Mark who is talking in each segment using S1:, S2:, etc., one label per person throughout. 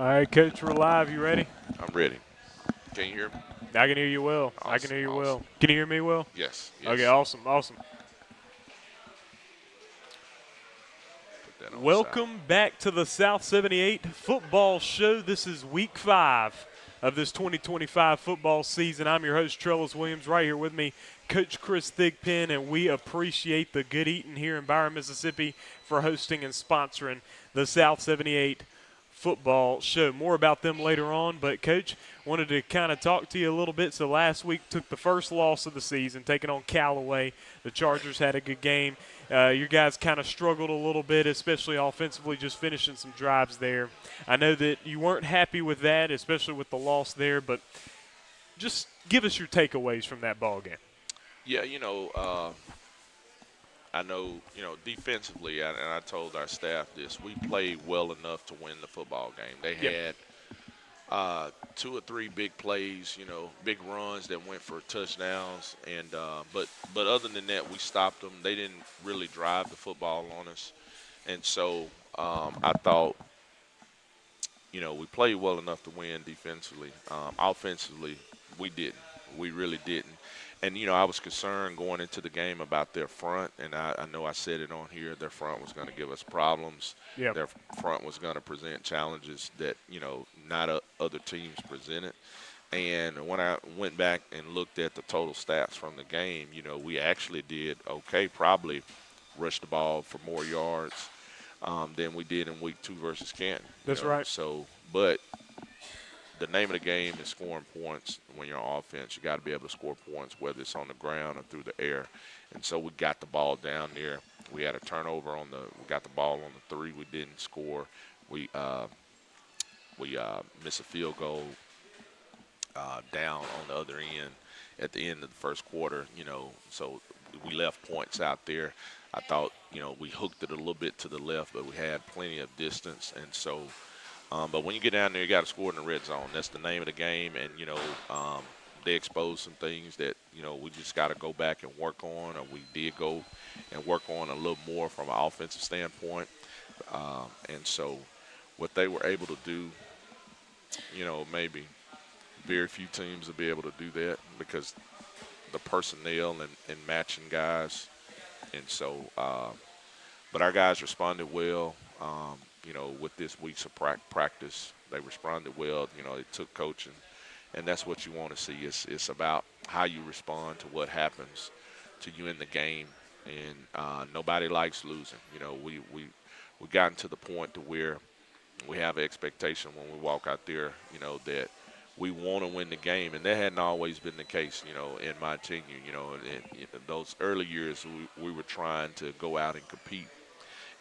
S1: All right, Coach, we're live. You ready?
S2: I'm ready. Can you hear me?
S1: I can hear you well. I can
S2: Awesome,
S1: hear you
S2: awesome.
S1: well. Can you hear me well?
S2: Yes,
S1: Okay,
S2: yes.
S1: awesome, awesome.
S2: Put that on silent.
S1: Welcome back to the South 78 Football Show. This is Week 5 of this 2025 football season. I'm your host, Trellis Williams. Right here with me, Coach Chris Thigpen, and we appreciate the Good Eatin here in Byram, Mississippi for hosting and sponsoring the South 78 Football Show. More about them later on, but Coach, wanted to kind of talk to you a little bit. So last week took the first loss of the season, taking on Callaway. The Chargers had a good game. You guys kind of struggled a little bit, especially offensively, just finishing some drives there. I know that you weren't happy with that, especially with the loss there, but just give us your takeaways from that ball game.
S2: Yeah, I know, defensively, and I told our staff this, we played well enough to win the football game. They had 2 or 3 big plays, big runs that went for touchdowns, and but other than that, we stopped them. They didn't really drive the football on us, and so I thought, we played well enough to win defensively. Offensively, we didn't. We really didn't. And, I was concerned going into the game about their front, and I know I said it on here, their front was going to give us problems.
S1: Yep.
S2: Their front was going to present challenges that, not other teams presented. And when I went back and looked at the total stats from the game, we actually did okay, probably rushed the ball for more yards than we did in week 2 versus Canton.
S1: That's right.
S2: So, but the name of the game is scoring points. When you're on offense, you got to be able to score points, whether it's on the ground or through the air. And so we got the ball down there. We had a turnover we got the ball on the 3. We didn't score. We missed a field goal down on the other end at the end of the first quarter, so we left points out there. I thought, we hooked it a little bit to the left, but we had plenty of distance. And so, but when you get down there, you got to score in the red zone. That's the name of the game. And, they exposed some things that, we just got to go back and work on, or we did go and work on a little more from an offensive standpoint. And so what they were able to do, maybe very few teams will be able to do that because the personnel and matching guys. And so, but our guys responded well. With this week's of practice, they responded well. It took coaching, and that's what you want to see. It's about how you respond to what happens to you in the game, and nobody likes losing. We gotten to the point to where we have an expectation when we walk out there, that we want to win the game, and that hadn't always been the case, in my tenure. In those early years, we were trying to go out and compete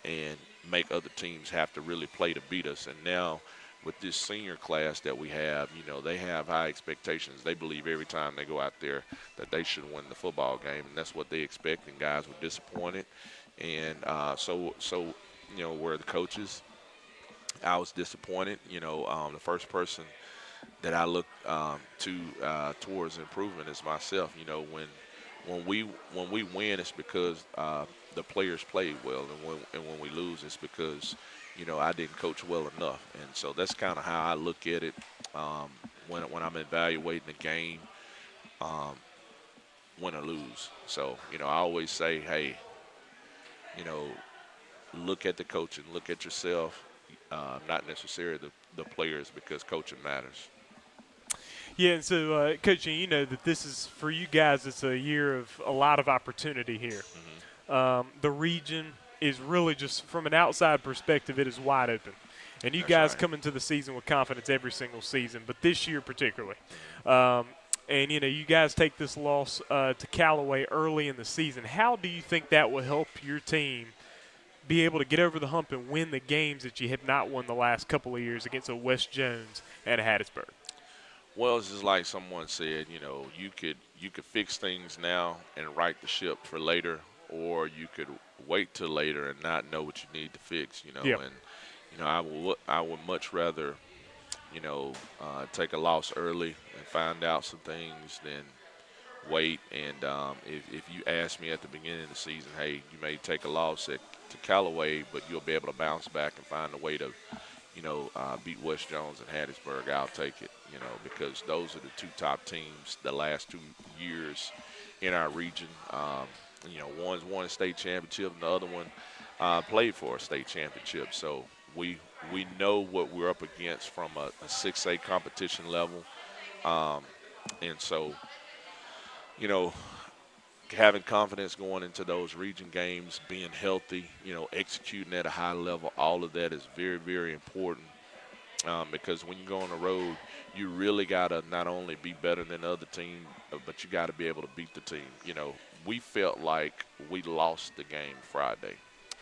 S2: and make other teams have to really play to beat us. And now with this senior class that we have, they have high expectations. They believe every time they go out there that they should win the football game, and that's what they expect, and guys were disappointed. And so were the coaches. I was disappointed. The first person that I look towards improvement is myself. When we win, it's because the players played well, and when we lose, it's because I didn't coach well enough. And so that's kind of how I look at it when I'm evaluating the game, win or lose. So I always say, hey, look at the coaching, look at yourself, not necessarily the players, because coaching matters.
S1: Yeah, and so, coaching, that this is, for you guys, it's a year of a lot of opportunity here.
S2: Mm-hmm.
S1: The region is really just, from an outside perspective, it is wide open. And you
S2: That's
S1: guys
S2: right.
S1: come into the season with confidence every single season, but this year particularly. And, you guys take this loss to Callaway early in the season. How do you think that will help your team be able to get over the hump and win the games that you have not won the last couple of years against a West Jones and a Hattiesburg?
S2: Well, it's just like someone said, you could fix things now and right the ship for later, or you could wait till later and not know what you need to fix,
S1: Yep.
S2: And I would much rather, take a loss early and find out some things than wait. And if you ask me at the beginning of the season, hey, you may take a loss to Callaway, but you'll be able to bounce back and find a way to, beat West Jones and Hattiesburg, I'll take it, because those are the two top teams the last 2 years in our region. One's won a state championship and the other one played for a state championship. So we know what we're up against from a 6A competition level. And so, having confidence going into those region games, being healthy, executing at a high level, all of that is very, very important. Because when you go on the road, you really got to not only be better than the other team, but you got to be able to beat the team. We felt like we lost the game Friday.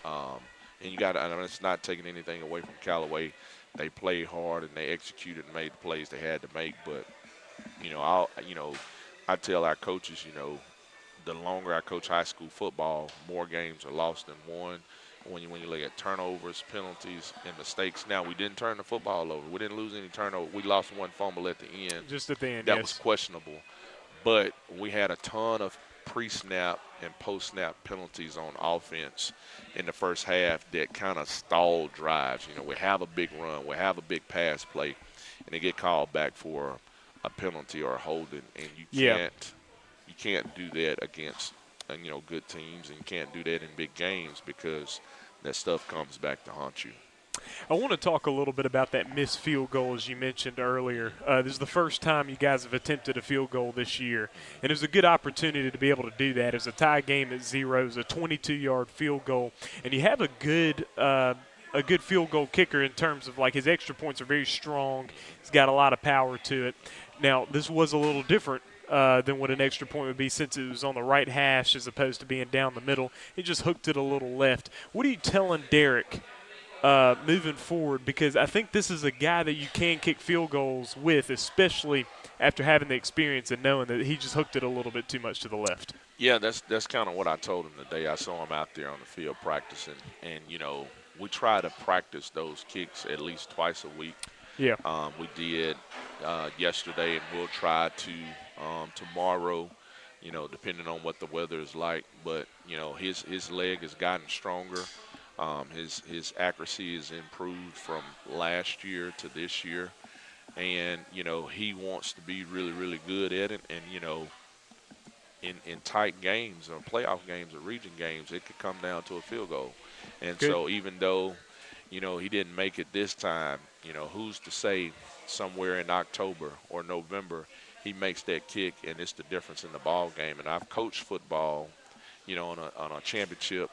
S2: And you got to, and it's not taking anything away from Callaway. They played hard and they executed and made the plays they had to make. But, I tell our coaches, the longer I coach high school football, more games are lost than won. When you look at turnovers, penalties, and mistakes. Now, we didn't turn the football over. We didn't lose any turnover. We lost one fumble at the end.
S1: Just at the end,
S2: that was questionable. But we had a ton of pre-snap and post-snap penalties on offense in the first half that kind of stalled drives. We have a big run. We have a big pass play, and they get called back for a penalty or a holding, and you can't do that against good teams, and you can't do that in big games because that stuff comes back to haunt you.
S1: I want to talk a little bit about that missed field goal, as you mentioned earlier. This is the first time you guys have attempted a field goal this year, and it was a good opportunity to be able to do that. It was a tie game at 0. It was a 22-yard field goal, and you have a good field goal kicker in terms of, like, his extra points are very strong. He's got a lot of power to it. Now, this was a little different than what an extra point would be since it was on the right hash as opposed to being down the middle. He just hooked it a little left. What are you telling Derek moving forward? Because I think this is a guy that you can kick field goals with, especially after having the experience and knowing that he just hooked it a little bit too much to the left.
S2: Yeah, that's kind of what I told him today. I saw him out there on the field practicing, and, we try to practice those kicks at least twice a week.
S1: Yeah.
S2: We did yesterday, and we'll try to tomorrow, depending on what the weather is like. But, his leg has gotten stronger. His accuracy has improved from last year to this year. And, he wants to be really, really good at it. And, in tight games or playoff games or region games, it could come down to a field goal. And
S1: Good.
S2: So even though, he didn't make it this time, who's to say somewhere in October or November he makes that kick and it's the difference in the ball game. And I've coached football, on a championship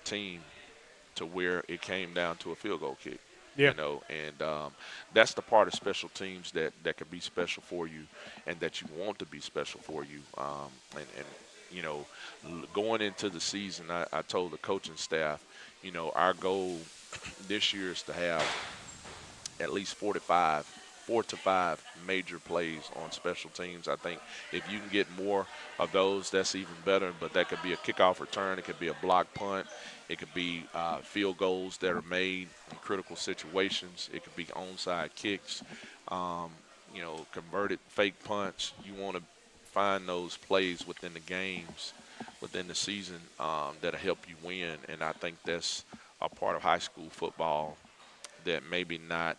S2: team to where it came down to a field goal kick.
S1: Yeah.
S2: And that's the part of special teams that can be special for you and that you want to be special for you. Going into the season, I told the coaching staff, our goal this year is to have at least 4 to 5 major plays on special teams. I think if you can get more of those, that's even better. But that could be a kickoff return. It could be a block punt. It could be field goals that are made in critical situations. It could be onside kicks, converted fake punts. You want to find those plays within the games, within the season that'll help you win. And I think that's a part of high school football that maybe not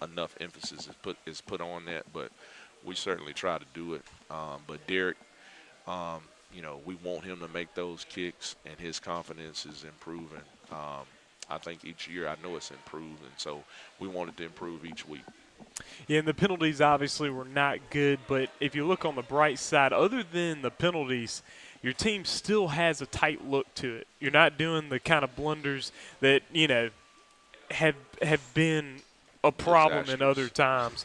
S2: enough emphasis is put on that, but we certainly try to do it. But Derek, we want him to make those kicks, and his confidence is improving. I think each year I know it's improved, and so we want it to improve each week.
S1: Yeah, and the penalties obviously were not good, but if you look on the bright side, other than the penalties, your team still has a tight look to it. You're not doing the kind of blunders that, have been a problem in other times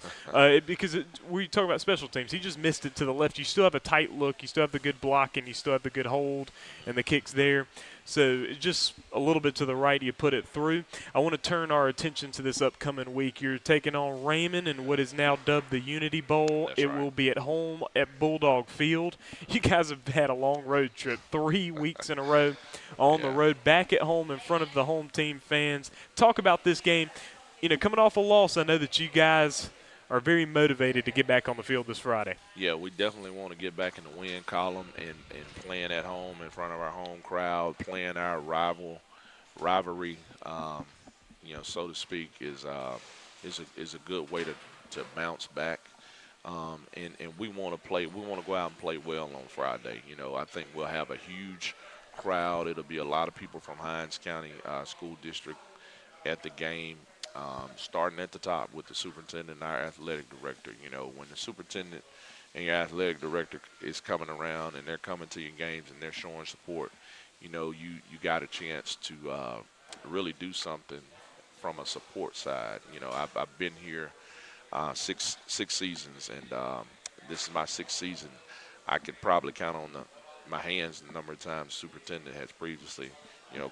S1: because we talk about special teams. He just missed it to the left. You still have a tight look. You still have the good blocking. You still have the good hold and the kicks there. So just a little bit to the right, you put it through. I want to turn our attention to this upcoming week. You're taking on Raymond in what is now dubbed the Unity Bowl.
S2: That's
S1: it
S2: right.
S1: will be at home at Bulldog Field. You guys have had a long road trip, 3 weeks in a row on the road, back at home in front of the home team fans. Talk about this game. Coming off a loss, I know that you guys are very motivated to get back on the field this Friday.
S2: Yeah, we definitely want to get back in the win column and playing at home in front of our home crowd, playing our rivalry. so to speak, is a good way to bounce back. And we want to play. We want to go out and play well on Friday. I think we'll have a huge crowd. It'll be a lot of people from Hinds County School District at the game, starting at the top with the superintendent and our athletic director. When the superintendent and your athletic director is coming around and they're coming to your games and they're showing support, you got a chance to really do something from a support side. I've been here six seasons, and this is my sixth season. I could probably count on my hands the number of times superintendent has previously,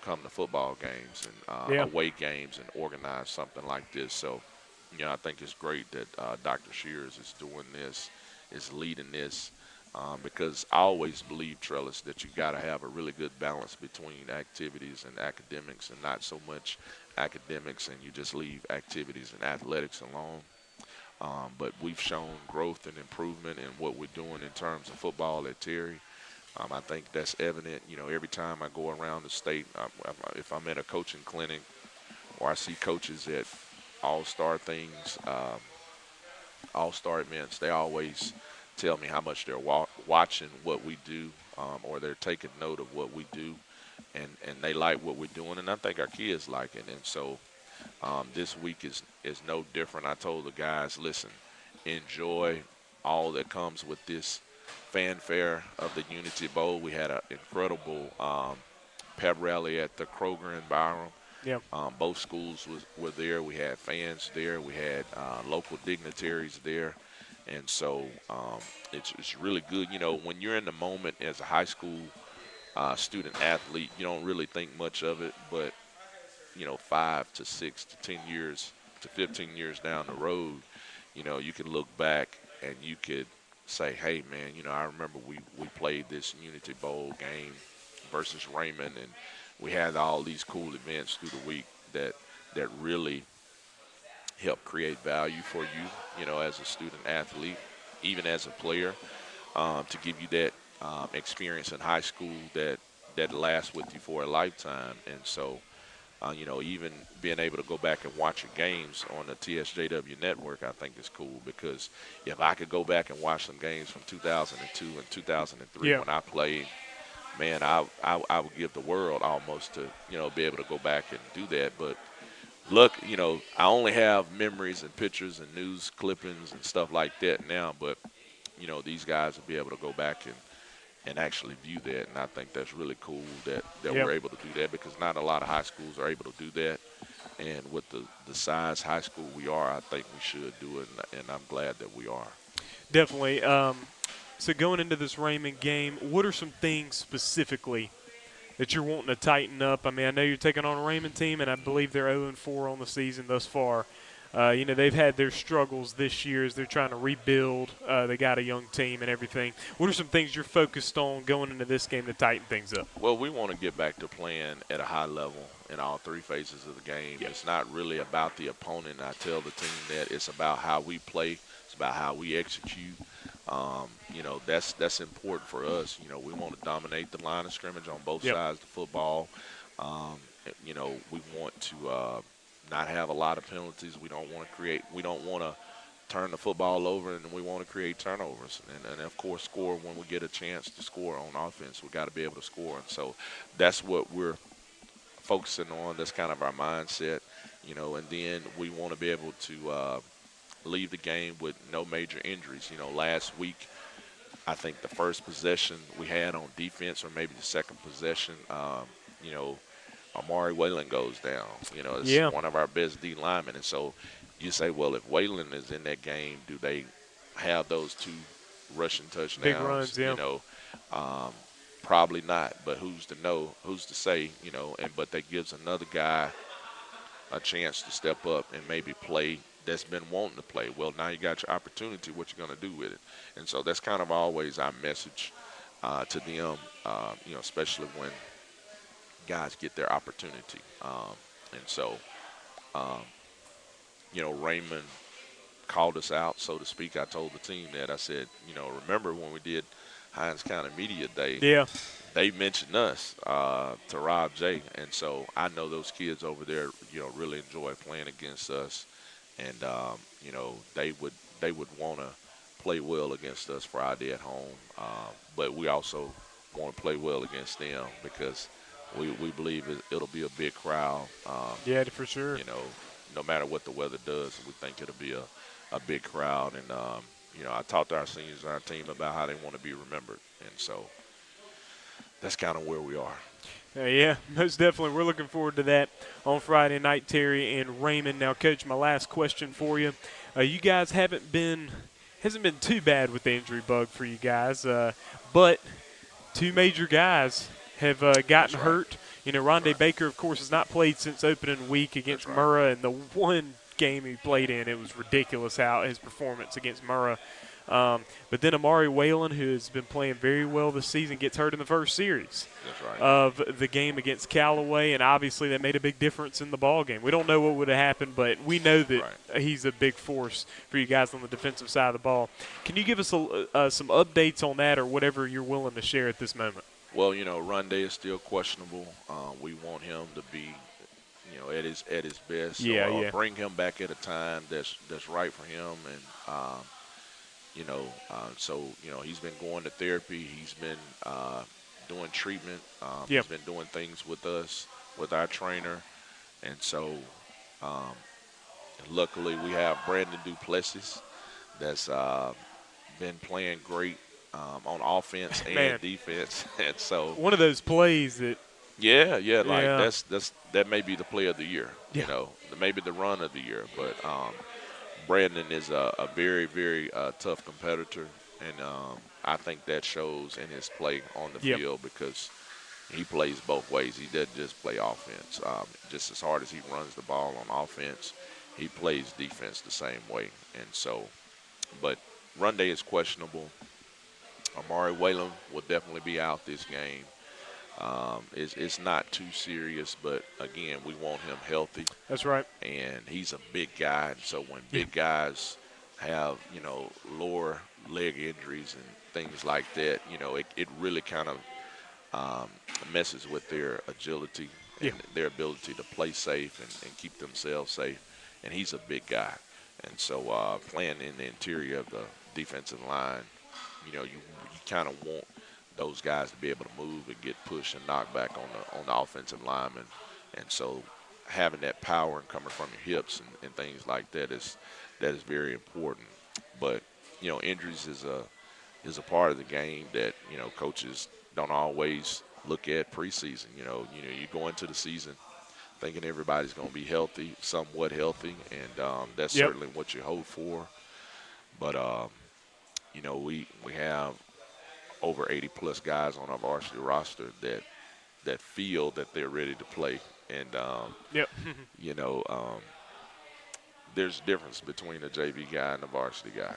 S2: come to football games and away games and organize something like this. So, I think it's great that Dr. Shears is doing this, is leading this, because I always believe, Trellis, that you got to have a really good balance between activities and academics, and not so much academics and you just leave activities and athletics alone. But we've shown growth and improvement in what we're doing in terms of football at Terry. I think that's evident. Every time I go around the state, if I'm at a coaching clinic or I see coaches at all-star things, all-star events, they always tell me how much they're watching what we do, or they're taking note of what we do, and they like what we're doing. And I think our kids like it. And so this week is no different. I told the guys, listen, enjoy all that comes with this fanfare of the Unity Bowl. We had an incredible pep rally at the Kroger in Byram.
S1: Yep.
S2: Both schools were there. We had fans there. We had local dignitaries there. And so it's really good. When you're in the moment as a high school student athlete, you don't really think much of it. But 5 to 6 to 10 years to 15 years down the road, you can look back and you could say, hey, man, I remember we played this Unity Bowl game versus Raymond, and we had all these cool events through the week that really help create value for you, as a student athlete, even as a player, to give you that experience in high school that lasts with you for a lifetime. And so, even being able to go back and watch your games on the TSJW Network, I think is cool, because if I could go back and watch some games from 2002 and 2003 when I played, man, I would give the world almost to, be able to go back and do that. But look, I only have memories and pictures and news clippings and stuff like that now, but, these guys will be able to go back and actually view that, and I think that's really cool that we're able to do that, because not a lot of high schools are able to do that. And with the size high school we are, I think we should do it, and I'm glad that we are.
S1: Definitely. So going into this Raymond game, what are some things specifically that you're wanting to tighten up? I mean, I know you're taking on a Raymond team, and I believe they're 0-4 on the season thus far. They've had their struggles this year as they're trying to rebuild. They got a young team and everything. What are some things you're focused on going into this game to tighten things up?
S2: Well, we want to get back to playing at a high level in all three phases of the game. Yep. It's not really about the opponent. I tell the team that it's about how we play. It's about how we execute. That's important for us. We want to dominate the line of scrimmage on both sides of the football. We want to not have a lot of penalties. We don't want to turn the football over, and we want to create turnovers. And of course, score when we get a chance to score on offense. We got to be able to score. And so that's what we're focusing on. That's kind of our mindset, and then we want to be able to leave the game with no major injuries. Last week, I think the first possession we had on defense, or maybe the second possession, Amari Whalen goes down. It's one of our best D linemen. And so you say, well, if Whalen is in that game, do they have those two rushing touchdowns?
S1: Big runs,
S2: probably not. But who's to know? Who's to say? But that gives another guy a chance to step up and maybe play that's been wanting to play. Well, now you got your opportunity. What you going to do with it? And so that's kind of always our message to them, especially when guys get their opportunity. And so, Raymond called us out, so to speak. I told the team that. I said, remember when we did Hinds County Media Day?
S1: Yeah.
S2: they mentioned us to Rob J, and so I know those kids over there, really enjoy playing against us, and they would want to play well against us Friday at home, but we also want to play well against them because we believe it'll be a big crowd.
S1: Yeah, for sure.
S2: You know, no matter what the weather does, we think it'll be a big crowd, and I talked to our seniors and our team about how they want to be remembered, and so that's kind of where we are.
S1: Yeah, most definitely. We're looking forward to that on Friday night, Terry and Raymond. Now, Coach, my last question for you. You guys hasn't been too bad with the injury bug for you guys, but two major guys have gotten
S2: right.
S1: hurt. Rondé Baker, of course, has not played since opening week against
S2: Right.
S1: Murrah, and the one game he played in, it was ridiculous how his performance against Murrah. But then Amari Whalen, who has been playing very well this season, gets hurt in the first series
S2: That's right.
S1: of the game against Callaway, and obviously that made a big difference in the ball game. We don't know what would have happened, but we know that he's a big force for you guys on the defensive side of the ball. Can you give us some updates on that or whatever you're willing to share at this moment?
S2: Well, Rondé is still questionable. We want him to be, at his best.
S1: Yeah.
S2: Bring him back at a time that's right for him, and he's been going to therapy. He's been doing treatment. He's been doing things with us, with our trainer, and so luckily we have Brandon Duplessis that's been playing great on offense and defense, and so
S1: one of those plays that.
S2: That may be the play of the year. Maybe the run of the year, but. Brandon is a very, very tough competitor, and I think that shows in his play on the field because he plays both ways. He doesn't just play offense. Just as hard as he runs the ball on offense, he plays defense the same way. And so, but Rondé is questionable. Amari Whalen will definitely be out this game. It's not too serious, but again, we want him healthy.
S1: That's right.
S2: And he's a big guy, and so when big guys have lower leg injuries and things like that, it really kind of messes with their agility and their ability to play safe and keep themselves safe. And he's a big guy, and so playing in the interior of the defensive line, you kind of want those guys to be able to move and get pushed and knocked back on the offensive lineman. And so having that power and coming from your hips and things like that is very important. But, injuries is a part of the game that, coaches don't always look at preseason. You go into the season thinking everybody's going to be healthy, somewhat healthy, and that's certainly what you hope for. But, we have over 80-plus guys on our varsity roster that feel that they're ready to play. And, there's a difference between a JV guy and a varsity guy.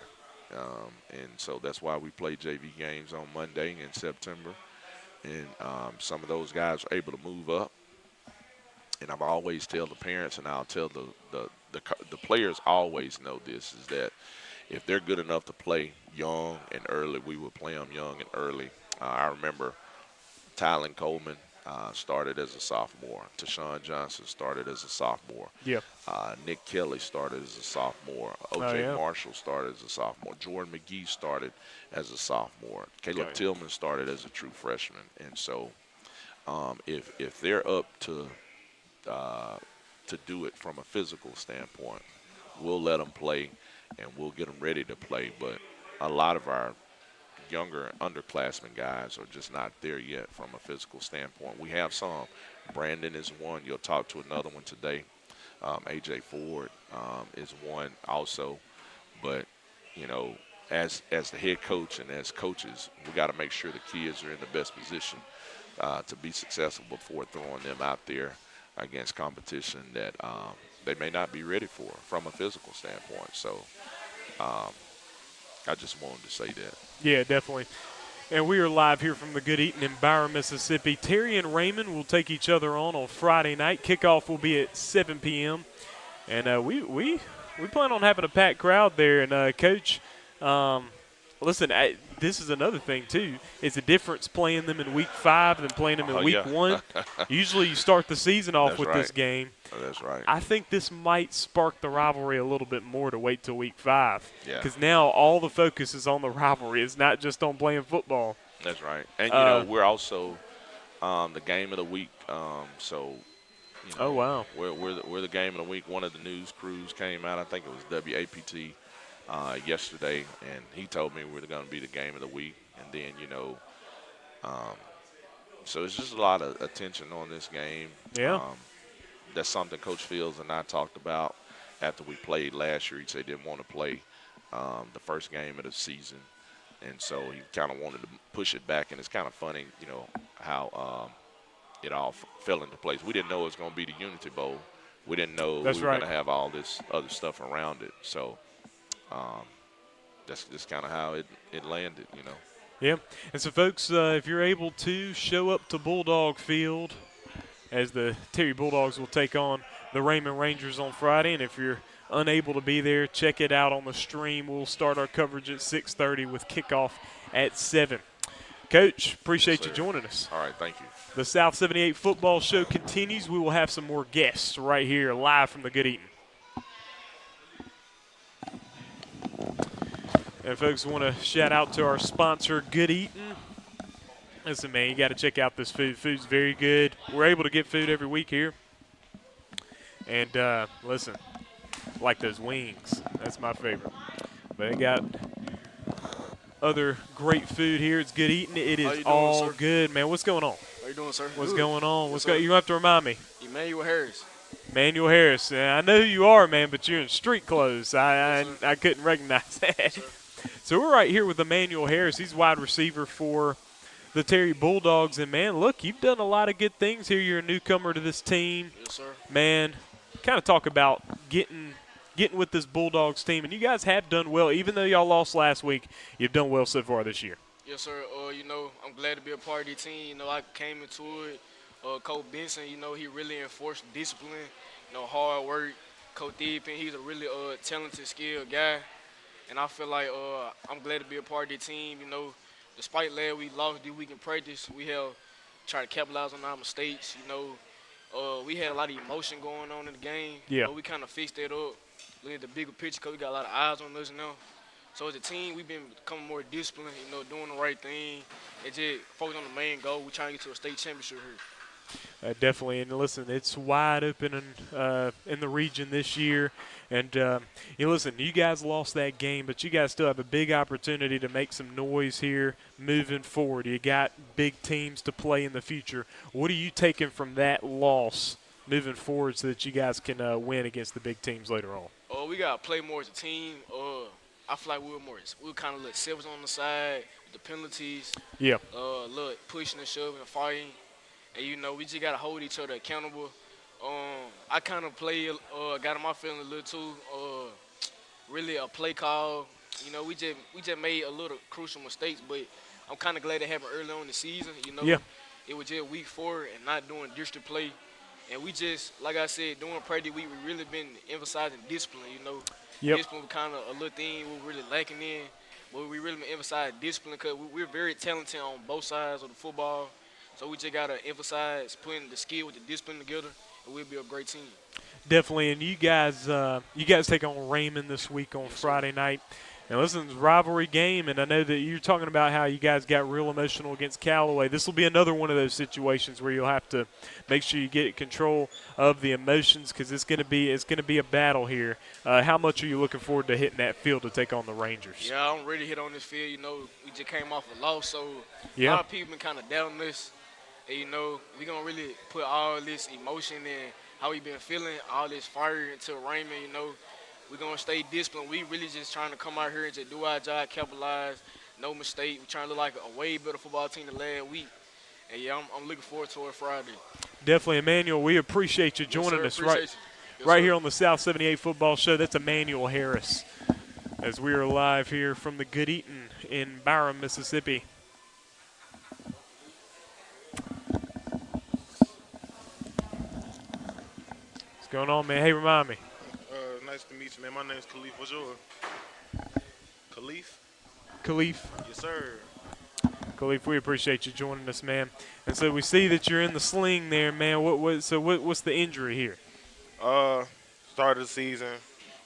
S2: And so that's why we play JV games on Monday in September. And some of those guys are able to move up. And I've always tell the parents, and I'll tell the players always know this, is that if they're good enough to play young and early, we will play them young and early. I remember Tylen Coleman started as a sophomore. Tashawn Johnson started as a sophomore. Nick Kelly started as a sophomore. O.J. Marshall started as a sophomore. Jordan McGee started as a sophomore. Caleb Tillman started as a true freshman. And so if they're up to do it from a physical standpoint, we'll let them play and we'll get them ready to play. But a lot of our younger underclassmen guys are just not there yet from a physical standpoint. We have some. Brandon is one. You'll talk to another one today. A.J. Ford is one also. But, as the head coach and as coaches, we got to make sure the kids are in the best position to be successful before throwing them out there against competition that they may not be ready for from a physical standpoint. So I just wanted to say that.
S1: Yeah, definitely. And we are live here from the Good Eatin in Byram, Mississippi. Terry and Raymond will take each other on Friday night. Kickoff will be at 7 p.m. And we plan on having a packed crowd there. And, Coach, Listen, this is another thing, too. It's a difference playing them in Week 5 than playing them in Week 1. Usually you start the season off with this game.
S2: That's right.
S1: I think this might spark the rivalry a little bit more to wait till Week 5.
S2: Yeah.
S1: Because now all the focus is on the rivalry. It's not just on playing football.
S2: That's right. And, we're also the game of the week.
S1: Oh, wow.
S2: We're the game of the week. One of the news crews came out. I think it was WAPT. Yesterday, and he told me we're going to be the game of the week. And then, so it's just a lot of attention on this game.
S1: Yeah.
S2: That's something Coach Fields and I talked about after we played last year. He said he didn't want to play the first game of the season. And so he kind of wanted to push it back. And it's kind of funny, how it all fell into place. We didn't know it was going to be the Unity Bowl. We didn't know we were going to have all this other stuff around it. So that's just kind of how it landed,
S1: Yeah. And so, folks, if you're able to show up to Bulldog Field, as the Terry Bulldogs will take on the Raymond Rangers on Friday. And if you're unable to be there, check it out on the stream. We'll start our coverage at 6:30 with kickoff at 7. Coach, appreciate you joining us.
S2: All right, thank you.
S1: The South 78 Football Show continues. We will have some more guests right here live from the Good Eatin. And folks, want to shout out to our sponsor, Good Eatin. Listen, man, you got to check out this food. Food's very good. We're able to get food every week here. And listen, like those wings. That's my favorite. But they got other great food here. It's Good Eatin. It is all good, man. What's going on?
S3: How you doing, sir?
S1: What's going on? What's going? You have to remind me.
S3: Emmanuel Harris.
S1: Emmanuel Harris. I know who you are, man, but you're in street clothes. I couldn't recognize that. So we're right here with Emmanuel Harris. He's wide receiver for the Terry Bulldogs. And, man, look, you've done a lot of good things here. You're a newcomer to this team.
S3: Yes, sir.
S1: Man, kind of talk about getting with this Bulldogs team. And you guys have done well. Even though y'all lost last week, you've done well so far this year.
S3: Yes, sir. I'm glad to be a part of the team. I came into it. Coach Benson, he really enforced discipline, hard work. Coach Thiepin, he's a really talented, skilled guy. And I feel like I'm glad to be a part of the team. Despite last we lost this week in practice, we have tried to capitalize on our mistakes. We had a lot of emotion going on in the game.
S1: Yeah.
S3: But we kind of fixed that up. Look at the bigger picture because we got a lot of eyes on us now. So as a team, we've been becoming more disciplined, doing the right thing, and just focus on the main goal. We're trying to get to a state championship here.
S1: Definitely, and listen, it's wide open in the region this year. And listen, you guys lost that game, but you guys still have a big opportunity to make some noise here moving forward. You got big teams to play in the future. What are you taking from that loss moving forward so that you guys can win against the big teams later on?
S3: We got to play more as a team. I feel like we were kind of selfish on the side, the penalties.
S1: Yeah.
S3: Pushing and shoving and fighting. And, we just got to hold each other accountable. I kind of got in my feeling a little too. Really a play call. We just made a little crucial mistakes, but I'm kind of glad it happened early on in the season.
S1: Yeah.
S3: It was just week 4 and not doing district play. And we just, like I said, during practice week, we really been emphasizing discipline,
S1: Yep.
S3: Discipline was kind of a little thing we were really lacking in. But we really been emphasizing discipline because we're very talented on both sides of the football. So we just got to emphasize putting the skill with the discipline together, and we'll be a great team.
S1: Definitely, and you guys take on Raymond this week on Friday night. And listen, it's a rivalry game, and I know that you're talking about how you guys got real emotional against Callaway. This will be another one of those situations where you'll have to make sure you get control of the emotions because it's going to be a battle here. How much are you looking forward to hitting that field to take on the Rangers?
S3: Yeah, I'm ready to hit on this field. We just came off a loss, so
S1: yeah.
S3: A lot of people been kind of doubting this. And, we're going to really put all this emotion and how we been feeling, all this fire into Raymond, We're going to stay disciplined. We really just trying to come out here and just do our job, capitalize, no mistake. We're trying to look like a way better football team than last week. And, yeah, I'm looking forward to it Friday.
S1: Definitely, Emmanuel, we appreciate you joining us right here on the South 78 Football Show. That's Emmanuel Harris as we are live here from the Good Eatin in Byram, Mississippi. What's going on, man? Hey, remind me.
S4: Nice to meet you, man. My name's Khalif. What's yours? Khalif?
S1: Khalif.
S4: Yes, sir.
S1: Khalif, we appreciate you joining us, man. And so we see that you're in the sling there, man. What's the injury here?
S4: Start of the season.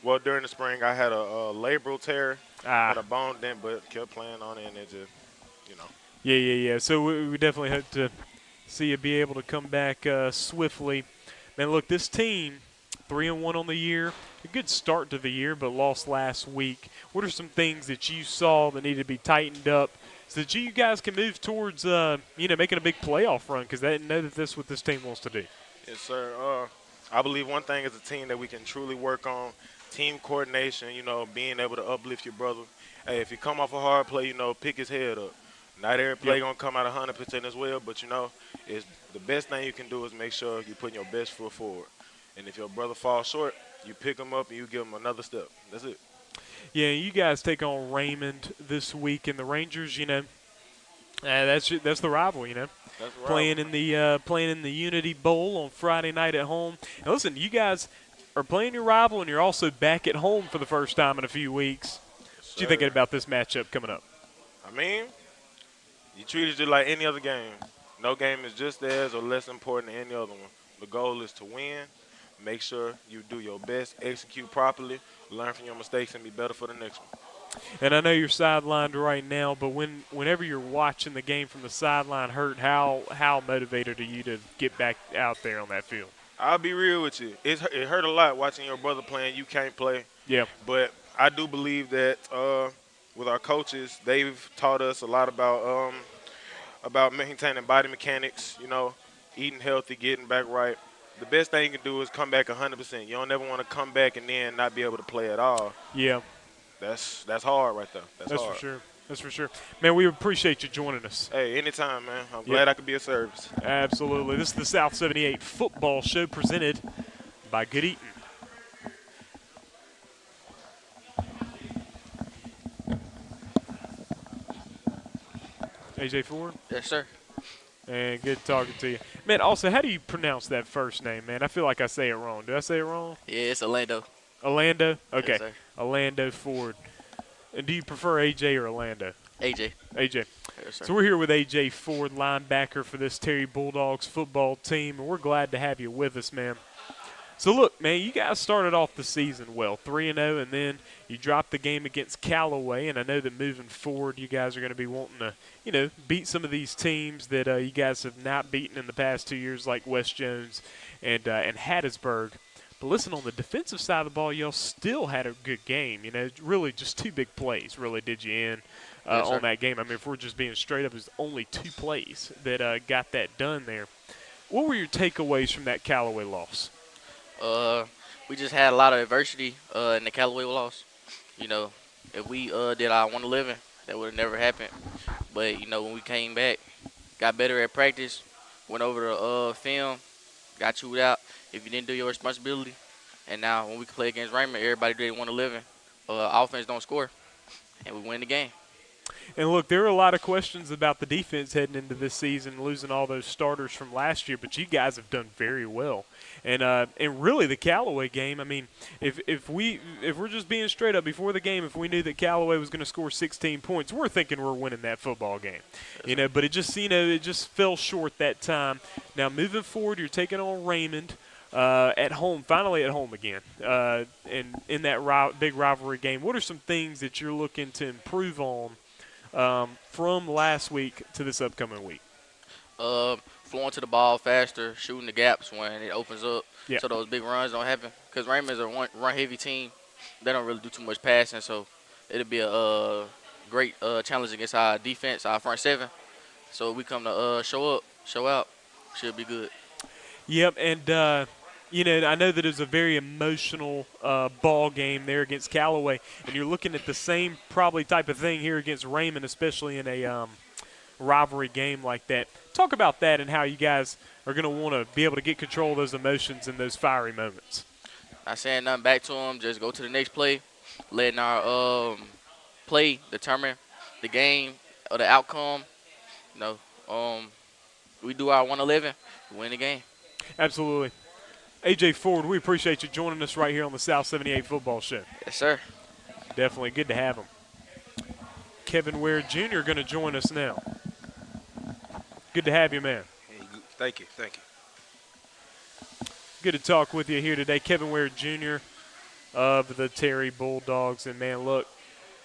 S4: Well, during the spring, I had a labral tear, had a bone dent, but kept playing on it, and it just,
S1: Yeah. So we definitely hope to see you be able to come back swiftly. Man, look, this team, 3-1 on the year, a good start to the year, but lost last week. What are some things that you saw that need to be tightened up so that you guys can move towards, making a big playoff run? Because I know that that's what this team wants to do.
S4: Yes, sir. I believe one thing as a team that we can truly work on, team coordination, being able to uplift your brother. Hey, if you come off a hard play, pick his head up. Not every play going to come out 100% as well, but, it's the best thing you can do is make sure you're putting your best foot forward. And if your brother falls short, you pick him up and you give him another step. That's it.
S1: Yeah, you guys take on Raymond this week, and the Rangers, that's the rival,
S4: That's the rival.
S1: playing in the Unity Bowl on Friday night at home. And listen, you guys are playing your rival, and you're also back at home for the first time in a few weeks. What you thinking about this matchup coming up?
S4: I mean, you treat it just like any other game. No game is just as or less important than any other one. The goal is to win. Make sure you do your best, execute properly, learn from your mistakes, and be better for the next one.
S1: And I know you're sidelined right now, but whenever you're watching the game from the sideline how motivated are you to get back out there on that field?
S4: I'll be real with you. It hurt a lot watching your brother playing. You can't play.
S1: Yeah.
S4: But I do believe that with our coaches, they've taught us a lot about maintaining body mechanics, eating healthy, getting back right. The best thing you can do is come back 100%. You don't ever want to come back and then not be able to play at all.
S1: Yeah.
S4: That's hard right there. That's hard.
S1: For sure. That's for sure. Man, we appreciate you joining us.
S4: Hey, anytime, man. I'm glad I could be of service.
S1: Absolutely. This is the South 78 Football Show presented by Good Eatin. AJ Ford?
S5: Yes, sir.
S1: And good talking to you. Man, also, how do you pronounce that first name, man? I feel like I say it wrong. Do I say it wrong?
S5: Yeah, it's Orlando.
S1: Orlando? Okay.
S5: Yes, sir.
S1: Orlando Ford. And do you prefer AJ or Orlando?
S5: AJ.
S1: AJ.
S5: Yes, sir.
S1: So we're here with AJ Ford, linebacker for this Terry Bulldogs football team, and we're glad to have you with us, man. So, look, man, you guys started off the season well, 3-0, and then you dropped the game against Callaway, and I know that moving forward you guys are going to be wanting to, beat some of these teams that you guys have not beaten in the past 2 years, like West Jones and Hattiesburg. But listen, on the defensive side of the ball, y'all still had a good game. Really just two big plays really did you in on that game. I mean, if we're just being straight up, it was only two plays that got that done there. What were your takeaways from that Callaway loss?
S5: We just had a lot of adversity in the Callaway loss. If we did our 111, that would have never happened. But, when we came back, got better at practice, went over the film, got chewed out if you didn't do your responsibility. And now when we play against Raymond, everybody did 111. Offense don't score, and we win the game.
S1: And, look, there are a lot of questions about the defense heading into this season, losing all those starters from last year, but you guys have done very well. And really the Callaway game, I mean, if we're just being straight up before the game, if we knew that Callaway was going to score 16 points, we're thinking we're winning that football game. But it just fell short that time. Now, moving forward, you're taking on Raymond at home, finally at home again, and in that big rivalry game. What are some things that you're looking to improve on from last week to this upcoming week?
S5: Flowing to the ball faster, shooting the gaps when it opens up,
S1: Yeah.
S5: so those big runs don't happen. Because Raymond's a run-heavy team. They don't really do too much passing, so it'll be a great challenge against our defense, our front seven. So we come to show up, show out, should be good.
S1: Yep, and I know that it was a very emotional ball game there against Callaway, and you're looking at the same probably type of thing here against Raymond, especially in a rivalry game like that. Talk about that and how you guys are going to want to be able to get control of those emotions in those fiery moments.
S5: Not saying nothing back to them, just go to the next play, letting our play determine the game or the outcome. We do our 111, we win the game.
S1: Absolutely. AJ Ford, we appreciate you joining us right here on the South 78 Football Show.
S5: Yes, sir.
S1: Definitely good to have him. Kevin Ware Jr. going to join us now. Good to have you, man.
S6: Hey, thank you.
S1: Good to talk with you here today. Kevin Ware Jr. of the Terry Bulldogs. And, man, look.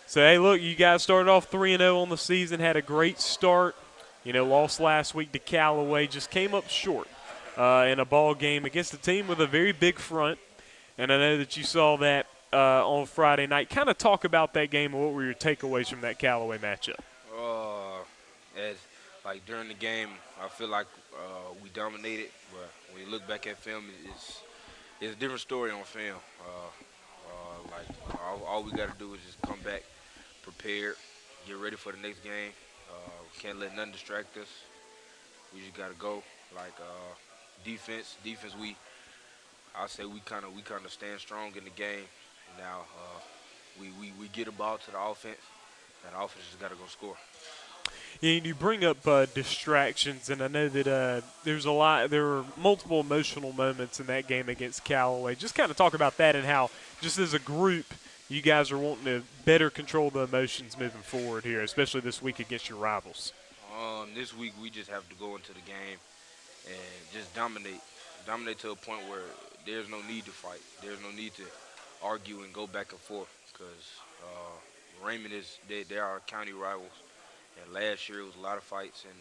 S1: So, hey, look, you guys started off 3-0 on the season, had a great start. You know, lost last week to Callaway, just came up short in a ball game against a team with a very big front. And I know that you saw that on Friday night. Kind of talk about that game and what were your takeaways from that Callaway matchup?
S6: Like during the game, I feel like we dominated. But when you look back at film, it's a different story on film. All we got to do is just come back prepared, get ready for the next game. We can't let nothing distract us. We just got to go. Defense. I say we kind of stand strong in the game. Now we get a ball to the offense, and the offense just got to go score.
S1: Yeah, and you bring up distractions, and I know that there were multiple emotional moments in that game against Callaway. Just kind of talk about that and how, just as a group, you guys are wanting to better control the emotions moving forward here, especially this week against your rivals.
S6: This week we just have to go into the game and just dominate to a point where there's no need to fight. There's no need to argue and go back and forth because Raymond they are our county rivals. And last year it was a lot of fights and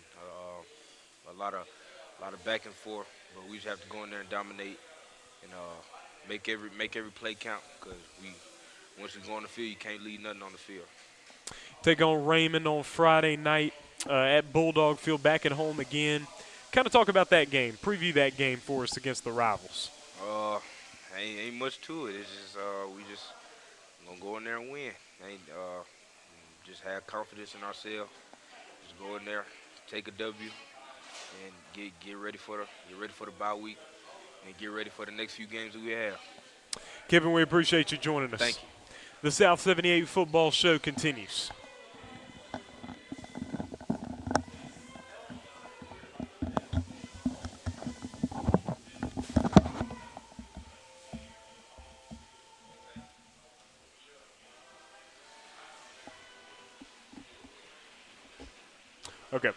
S6: a lot of back and forth. But we just have to go in there and dominate and make every play count because once you go on the field, you can't leave nothing on the field.
S1: Take on Raymond on Friday night at Bulldog Field, back at home again. Kind of talk about that game. Preview that game for us against the rivals.
S6: Ain't much to it. It's just we just gonna go in there and win. Just have confidence in ourselves. Just go in there, take a W, and get ready for the bye week, and get ready for the next few games that we have.
S1: Kevin, we appreciate you joining us.
S6: Thank you.
S1: The South 78 Football Show continues. Okay.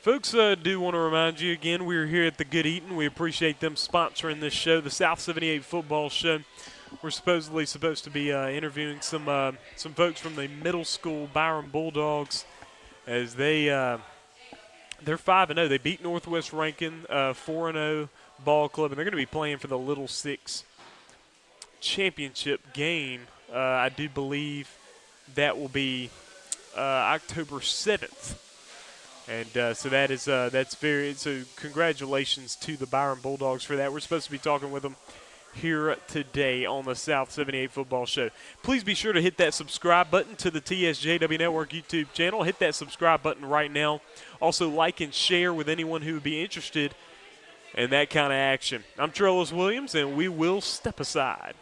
S1: Folks, do want to remind you again, we're here at the Good Eatin. We appreciate them sponsoring this show, the South 78 Football Show. We're supposedly supposed to be interviewing some folks from the middle school Byram Bulldogs as they're 5-0. They beat Northwest Rankin 4-0 ball club, and they're going to be playing for the Little Six championship game. I do believe that will be October 7th. And so so congratulations to the Byram Bulldogs for that. We're supposed to be talking with them here today on the South 78 Football Show. Please be sure to hit that subscribe button to the TSJW Network YouTube channel. Hit that subscribe button right now. Also like and share with anyone who would be interested in that kind of action. I'm Trellis Williams, and we will step aside.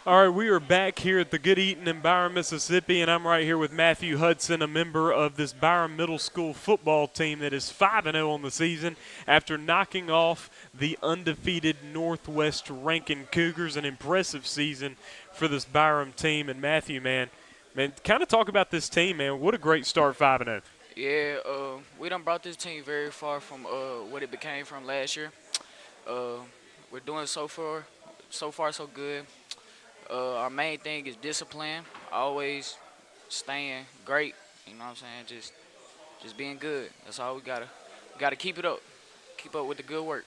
S1: All right, we are back here at the Good Eatin in Byram, Mississippi, and I'm right here with Matthew Hudson, a member of this Byram Middle School football team that is 5-0 on the season after knocking off the undefeated Northwest Rankin Cougars. An impressive season for this Byram team. And Matthew, man, kind of talk about this team, man. What a great start, 5-0.
S7: Yeah, we done brought this team very far from what it became from last year. We're doing so far so good. Our main thing is discipline, always staying great. You know what I'm saying? Just being good. That's all we gotta keep it up. Keep up with the good work.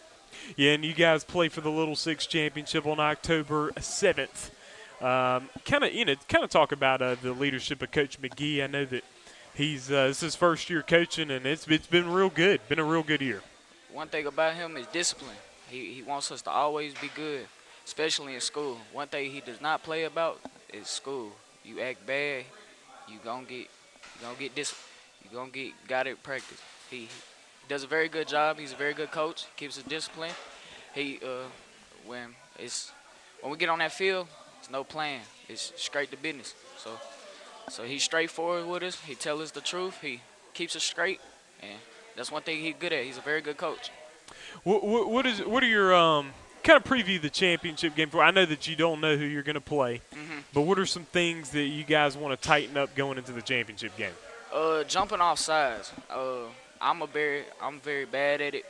S1: Yeah, and you guys play for the Little Six Championship on October 7th. Kind of talk about the leadership of Coach McGee. I know that this is his first year coaching, and it's been real good. Been a real good year.
S7: One thing about him is discipline. He wants us to always be good, especially in school. One thing he does not play about is school. You act bad, you gonna get got it practice. He does a very good job. He's a very good coach. Keeps us disciplined. When we get on that field, it's no plan. It's straight to business. So he's straightforward with us. He tells us the truth. He keeps us straight, and that's one thing he's good at. He's a very good coach.
S1: What are your kind of preview the championship game for? I know that you don't know who you're going to play, but what are some things that you guys want to tighten up going into the championship game?
S7: Jumping off sides. I'm very bad at it,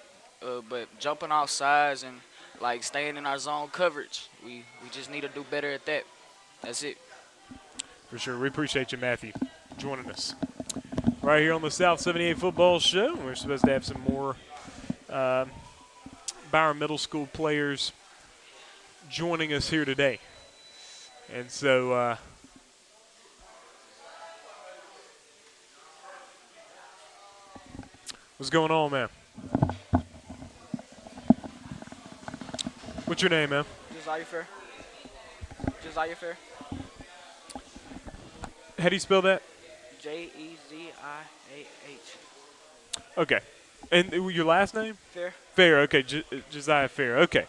S7: but jumping off sides and like staying in our zone coverage, we just need to do better at that. That's it.
S1: For sure. We appreciate you, Matthew, joining us right here on the South 78 Football Show. We're supposed to have some more Byram Middle School players joining us here today. And so what's going on, man? What's your name, man?
S8: Josiah Fair.
S1: How do you spell that?
S8: Jeziah.
S1: Okay. And your last name?
S8: Fair.
S1: Fair, okay. Josiah Fair, okay.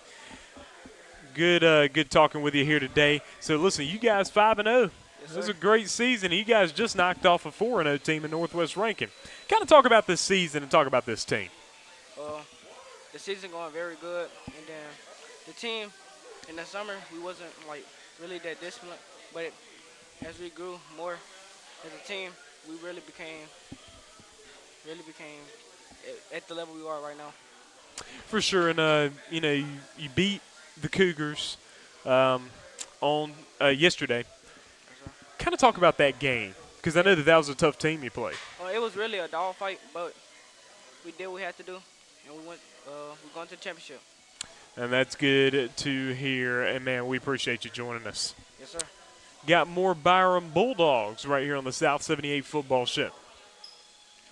S1: Good talking with you here today. So, listen, you guys 5-0. This was a great season. You guys just knocked off a 4-0 team in Northwest Rankin. Kind of talk about this season and talk about this team.
S8: The season going very good, and then the team in the summer we wasn't like really that disciplined, but as we grew more as a team, we really became at the level we are right now.
S1: For sure, and you beat the Cougars on yesterday. Kind of talk about that game, because I know that was a tough team you played.
S8: It was really a dog fight, but we did what we had to do, and we're going to the championship.
S1: And that's good to hear. And, man, we appreciate you joining us.
S8: Yes, sir.
S1: Got more Byram Bulldogs right here on the South 78 Football Show.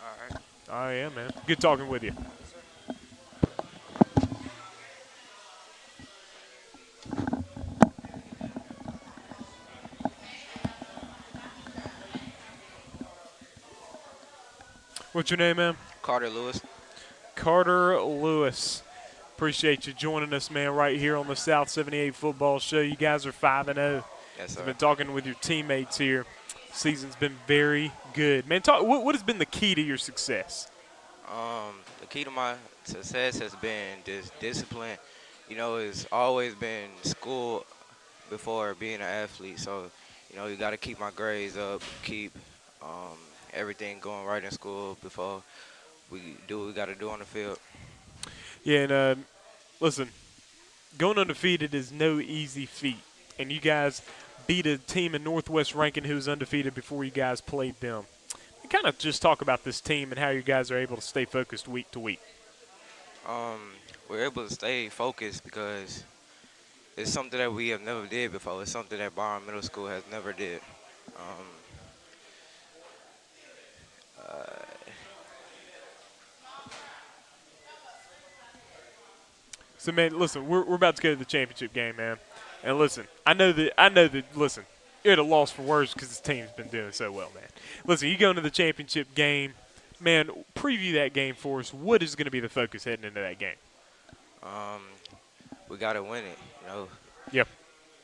S8: All right.
S1: Oh, yeah, man. Good talking with you. What's your name, man?
S9: Carter Lewis.
S1: Carter Lewis. Appreciate you joining us, man, right here on the South 78 Football Show. You guys are 5-0.
S9: Yes, sir.
S1: I've been talking with your teammates here. Season's been very good. Man, what has been the key to your success?
S9: The key to my success has been just discipline. It's always been school before being an athlete. So, you got to keep my grades up, keep everything going right in school before we do what we got to do on the field.
S1: Yeah, and listen, going undefeated is no easy feat. And you guys beat a team in Northwest Rankin who was undefeated before you guys played them. Kind of just talk about this team and how you guys are able to stay focused week to week.
S9: We're able to stay focused because it's something that we have never did before. It's something that Byram Middle School has never did.
S1: So, man, listen, we're about to go to the championship game, man. And listen, I know that. Listen, you're at a loss for words because this team's been doing so well, man. Listen, you go into the championship game, man. Preview that game for us. What is going to be the focus heading into that game?
S9: We got to win it,
S1: Yep.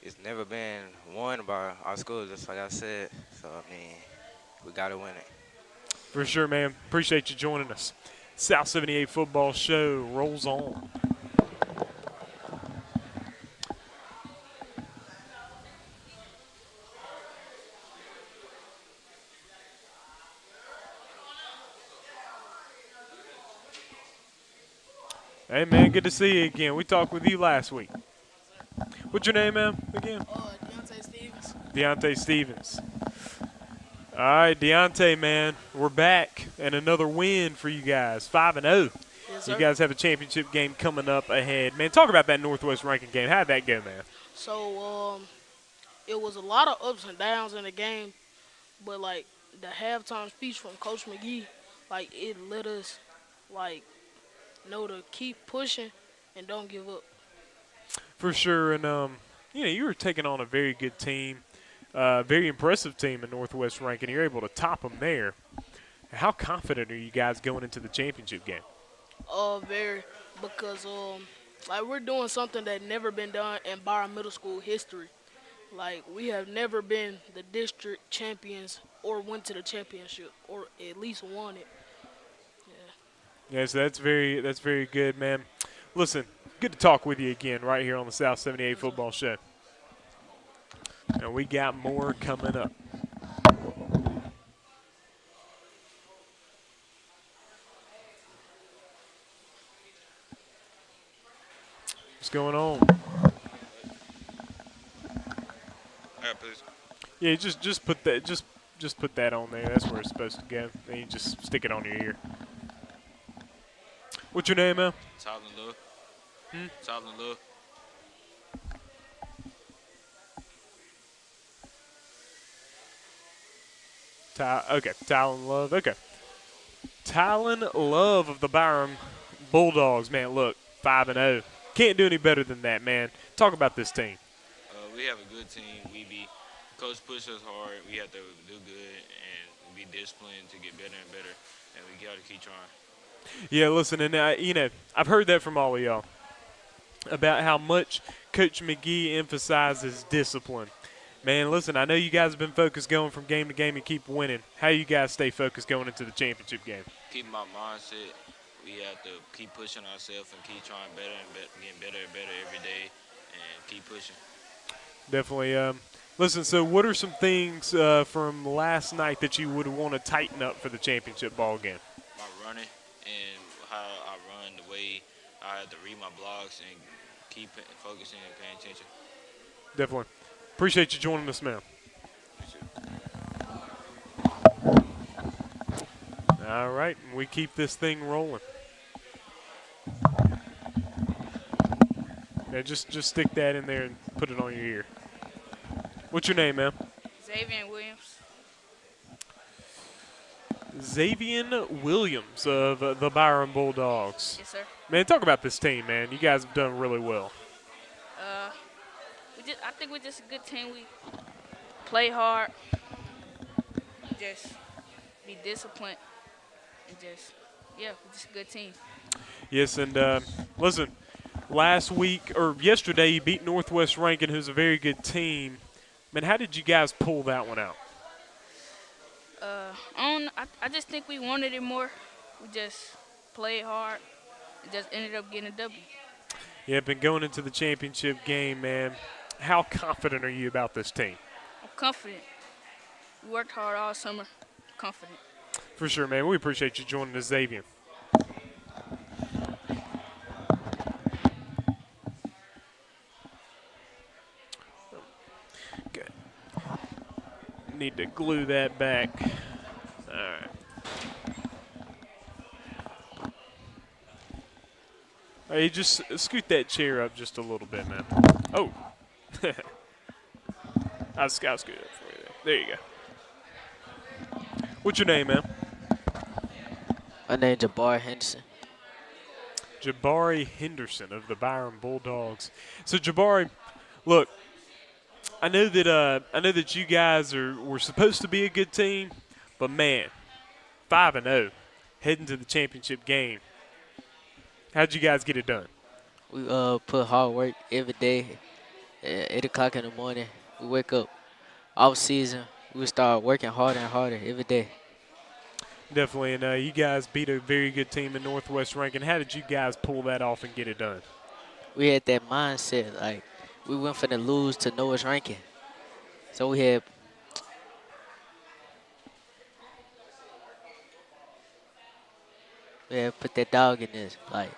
S9: it's never been won by our school, just like I said. So, I mean, we got to win it.
S1: For sure, man. Appreciate you joining us. South 78 Football Show rolls on. Hey, man, good to see you again. We talked with you last week. What's your name, man, again?
S10: Deontay Stevens.
S1: Deontay Stevens. All right, Deontay, man, we're back, and another win for you guys, 5-0.
S10: Yes, sir.
S1: You guys have a championship game coming up ahead. Man, talk about that Northwest ranking game. How'd that go, man?
S10: So, it was a lot of ups and downs in the game, but, like, the halftime speech from Coach McGee, like, it let us, like, know to keep pushing and don't give up.
S1: For sure, and, you were taking on a very good team, very impressive team in Northwest ranking. You're able to top them there. How confident are you guys going into the championship game?
S10: Very, because, like, we're doing something that never been done in Byram Middle School history. Like, we have never been the district champions or went to the championship or at least won it.
S1: Yes, that's very good, man. Listen, good to talk with you again right here on the South 78 Football Show. And we got more coming up. What's going on?
S6: Please.
S1: Yeah, just put that just put that on there. That's where it's supposed to go. Then you just stick it on your ear. What's your name, man?
S6: Tyler Love. Tyler Love.
S1: Talon Love. Okay. Talon Love of the Byram Bulldogs. Man, look, 5-0. Can't do any better than that, man. Talk about this team.
S6: We have a good team. Coach pushes us hard. We have to do good and be disciplined to get better and better, and we got to keep trying.
S1: Yeah, listen, and I've heard that from all of y'all about how much Coach McGee emphasizes discipline. Man, listen, I know you guys have been focused going from game to game and keep winning. How you guys stay focused going into the championship game?
S6: Keep my mindset. We have to keep pushing ourselves and keep trying better and getting better and better every day, and keep pushing.
S1: Definitely. Listen, so what are some things from last night that you would want to tighten up for the championship ball game?
S6: My running and how I run, the way I have to read my blocks and keep focusing and paying attention.
S1: Definitely. Appreciate you joining us, man. All right, we keep this thing rolling. Yeah, just stick that in there and put it on your ear. What's your name, man?
S11: Xavier Williams.
S1: Xavier Williams of the Byram Bulldogs.
S11: Yes, sir.
S1: Man, talk about this team, man. You guys have done really well.
S11: I think we're just a good team. We play hard, just be disciplined, and we're just a good team.
S1: Yes, and listen, yesterday you beat Northwest Rankin, who's a very good team. Man, how did you guys pull that one out?
S11: I just think we wanted it more. We just played hard and just ended up getting a W.
S1: Yeah, been going into the championship game, man. How confident are you about this team?
S11: I'm confident. We worked hard all summer. Confident.
S1: For sure, man. We appreciate you joining us, Xavier. Good. Need to glue that back. All right. Hey, just scoot that chair up just a little bit, man. Oh. I'll scoot it for you. There you go. What's your name, man?
S12: My name's Jabari Henderson.
S1: Jabari Henderson of the Byram Bulldogs. So, Jabari, look, I know that you guys were supposed to be a good team, but man, 5-0, heading to the championship game. How'd you guys get it done?
S12: We put hard work every day, At 8 o'clock in the morning, we wake up. Off season, we start working harder and harder every day.
S1: Definitely, and you guys beat a very good team in Northwest Rankin. How did you guys pull that off and get it done?
S12: We had that mindset, like we went for the lose to Noah's ranking. So we had put that dog in this. Like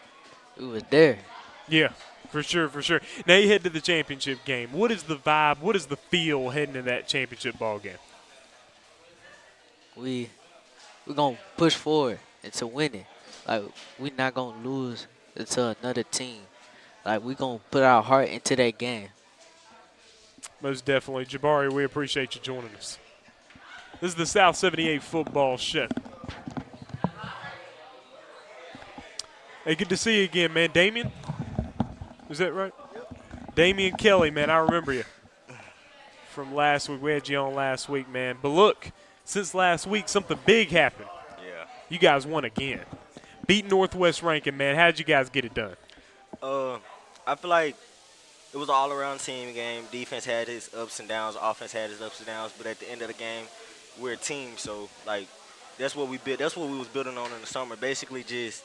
S12: we was there.
S1: Yeah, for sure, for sure. Now you head to the championship game. What is the vibe? What is the feel heading to that championship ball game?
S12: We're gonna push forward into winning. Like we're not gonna lose to another team. Like we're gonna put our heart into that game.
S1: Most definitely. Jabari, we appreciate you joining us. This is the South 78 Football Show. Hey, good to see you again, man. Damien? Is that right? Yep. Damian Kelly, man, I remember you from last week. We had you on last week, man. But look, since last week, something big happened.
S13: Yeah.
S1: You guys won again. Beat Northwest Rankin, man. How did you guys get it done?
S13: I feel like it was an all-around team game. Defense had its ups and downs. Offense had its ups and downs. But at the end of the game, we're a team. So, like, that's what we built. That's what we was building on in the summer. Basically just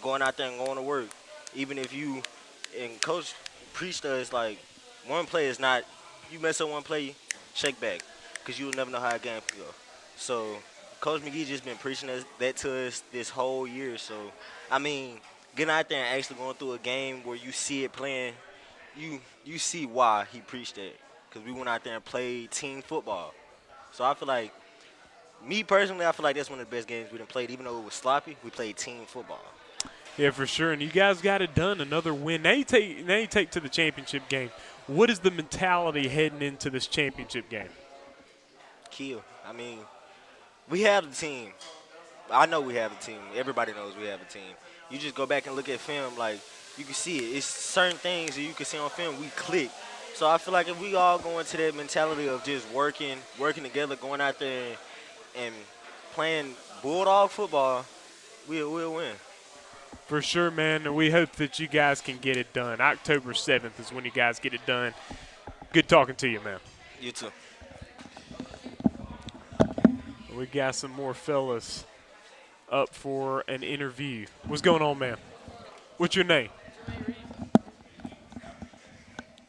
S13: going out there and going to work. Even if you – and Coach preached to us, like, one play is not – you mess up one play, shake back because you'll never know how a game can go. So, Coach McGee just been preaching that to us this whole year. So, I mean, getting out there and actually going through a game where you see it playing – you see why he preached that, because we went out there and played team football. So I feel like, me personally, I feel like that's one of the best games we done played. Even though it was sloppy, we played team football.
S1: Yeah, for sure. And you guys got it done. Another win. Now you take to the championship game. What is the mentality heading into this championship game?
S13: Kill. I mean, we have the team. I know we have a team. Everybody knows we have a team. You just go back and look at film, like, you can see it. It's certain things that you can see on film, we click. So I feel like if we all go into that mentality of just working together, going out there and playing Bulldog football, we'll win.
S1: For sure, man. And we hope that you guys can get it done. October 7th is when you guys get it done. Good talking to you, man.
S13: You too.
S1: We got some more fellas up for an interview. What's going on, man? What's your name?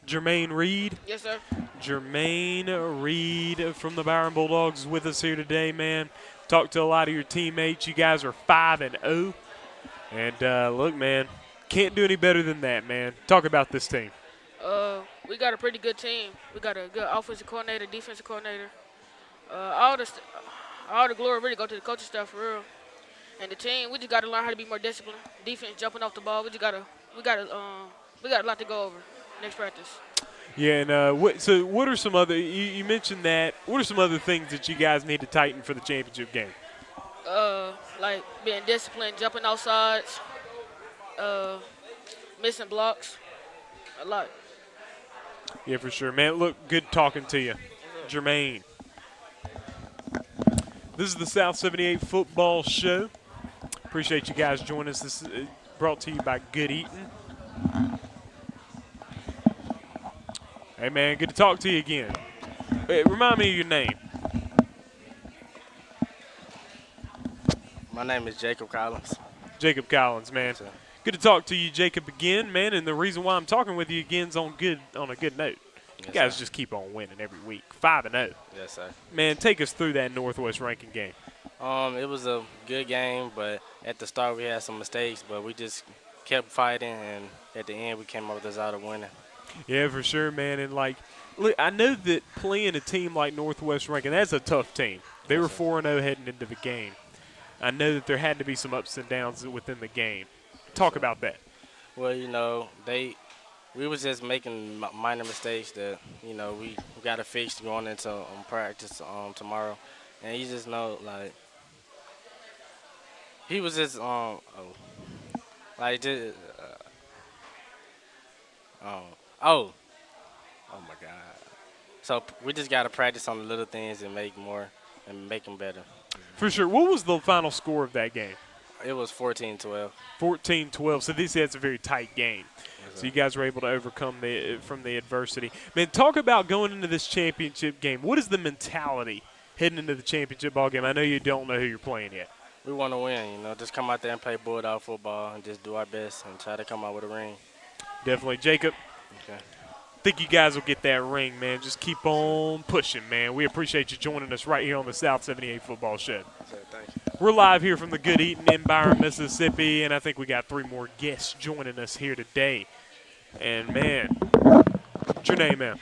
S1: Jermaine Reed?
S14: Yes, sir.
S1: Jermaine Reed from the Byram Bulldogs with us here today, man. Talked to a lot of your teammates. You guys are 5-0. And look, man, can't do any better than that, man. Talk about this team.
S14: We got a pretty good team. We got a good offensive coordinator, defensive coordinator. All the glory really go to the coaching staff for real. And the team, we just got to learn how to be more disciplined. Defense jumping off the ball. We got a lot to go over next practice.
S1: Yeah, and what are some other? You mentioned that. What are some other things that you guys need to tighten for the championship game?
S14: Like being disciplined, jumping outsides, missing blocks, a lot.
S1: Yeah, for sure, man. Look, good talking to you, Jermaine. This is the South 78 Football Show. Appreciate you guys joining us. This is brought to you by Good Eatin. Hey, man, good to talk to you again. Hey, remind me of your name.
S15: My name is Jacob Collins.
S1: Jacob Collins, man. Good to talk to you, Jacob, again, man. And the reason why I'm talking with you again is on a good note. You guys just keep on winning every week. 5-0.
S15: Yes, sir.
S1: Man, take us through that Northwest Rankin game.
S15: It was a good game, but at the start we had some mistakes, but we just kept fighting, and at the end we came up with the result of winning.
S1: Yeah, for sure, man. And, like, look, I know that playing a team like Northwest Rankin, that's a tough team. They were 4-0 heading into the game. I know that there had to be some ups and downs within the game. Talk about that.
S15: Well, we was just making minor mistakes that, we got to fix going into practice tomorrow. And you just know, like, he was just, oh my God. So we just got to practice on the little things and make them better.
S1: For sure. What was the final score of that game?
S15: It was 14-12.
S1: 14-12. So this is a very tight game. So you guys were able to overcome from the adversity. Man, talk about going into this championship game. What is the mentality heading into the championship ball game? I know you don't know who you're playing yet.
S15: We want to win, you know. Just come out there and play Bulldog football and just do our best and try to come out with a ring.
S1: Definitely. Jacob,
S15: Okay.
S1: I think you guys will get that ring, man. Just keep on pushing, man. We appreciate you joining us right here on the South 78 Football Show.
S15: Thank you.
S1: We're live here from the Good Eatin in Byram, Mississippi, and I think we got 3 more guests joining us here today. And, man, what's your name, man?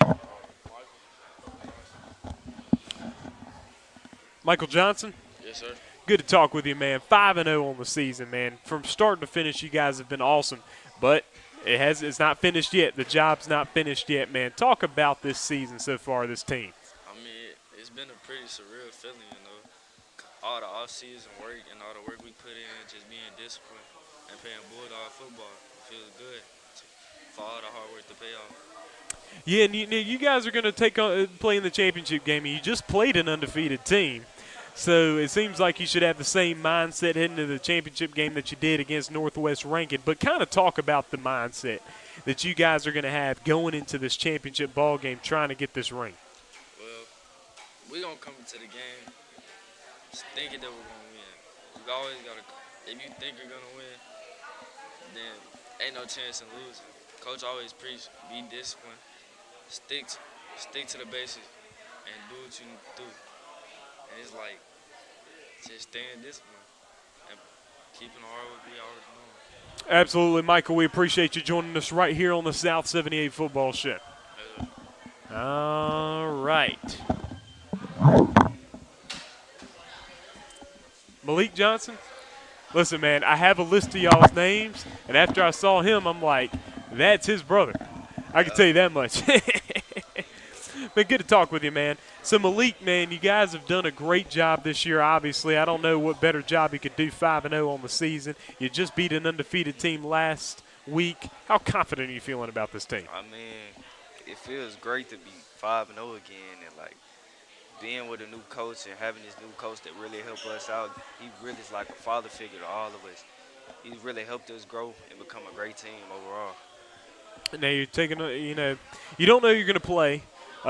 S1: Michael Johnson?
S16: Yes, sir.
S1: Good to talk with you, man. 5-0 on the season, man. From start to finish, you guys have been awesome. But it's not finished yet. The job's not finished yet, man. Talk about this season so far, this team.
S16: I mean, it's been a pretty surreal feeling, you know. All the off-season work and all the work we put in, just being disciplined and playing Bulldog football. It feels good for all the hard work to pay off.
S1: Yeah, and you guys are going to play in the championship game, and you just played an undefeated team. So it seems like you should have the same mindset heading into the championship game that you did against Northwest Rankin. But kind of talk about the mindset that you guys are going to have going into this championship ball game trying to get this ring.
S16: Well, we're going to come into the game thinking that we're going to win. You always got to – if you think you're going to win, then ain't no chance in losing. Coach always preach, be disciplined, stick to the basics, and do what you do. And it's like just staying disciplined and keeping the hard work we already doing.
S1: Absolutely, Michael. We appreciate you joining us right here on the South 78 Football Show. All right. Malik Johnson, listen, man, I have a list of y'all's names, and after I saw him, I'm like, that's his brother. I can tell you that much. But good to talk with you, man. So, Malik, man, you guys have done a great job this year, obviously. I don't know what better job you could do 5-0 on the season. You just beat an undefeated team last week. How confident are you feeling about this team?
S6: I mean, it feels great to be 5-0 again and, like, being with a new coach and having this new coach that really helped us out. He really is like a father figure to all of us. He's really helped us grow and become a great team overall.
S1: Now you're taking, you don't know you're going to play